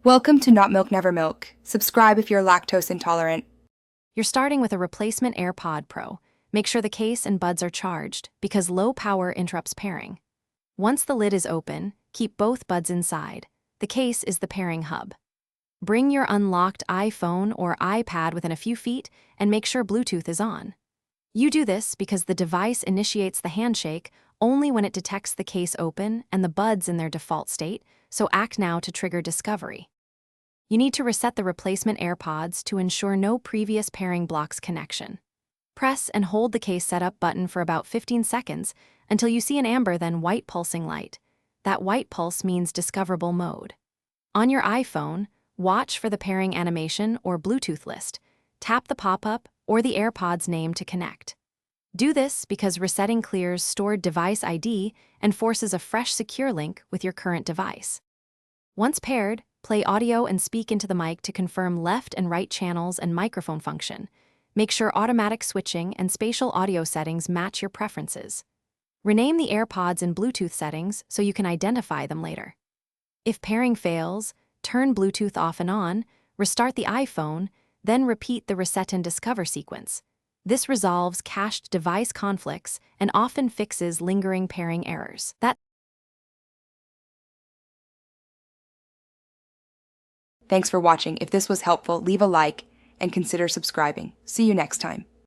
Welcome to Not Milk Never Milk. Subscribe if you're lactose intolerant. You're starting with a replacement AirPod Pro. Make sure the case and buds are charged because low power interrupts pairing. Once the lid is open, keep both buds inside. The case is the pairing hub. Bring your unlocked iPhone or iPad within a few feet and make sure Bluetooth is on. You do this because the device initiates the handshake only when it detects the case open and the buds in their default state, so act now to trigger discovery. You need to reset the replacement AirPods to ensure no previous pairing blocks connection. Press and hold the case setup button for about 15 seconds until you see an amber then white pulsing light. That white pulse means discoverable mode. On your iPhone, watch for the pairing animation or Bluetooth list. Tap the pop-up or the AirPods name to connect. Do this because resetting clears stored device ID and forces a fresh secure link with your current device. Once paired, play audio and speak into the mic to confirm left and right channels and microphone function. Make sure automatic switching and spatial audio settings match your preferences. Rename the AirPods in Bluetooth settings so you can identify them later. If pairing fails, turn Bluetooth off and on, restart the iPhone, then repeat the reset and discover sequence. This resolves cached device conflicts and often fixes lingering pairing errors. Thanks for watching. If this was helpful, leave a like and consider subscribing. See you next time.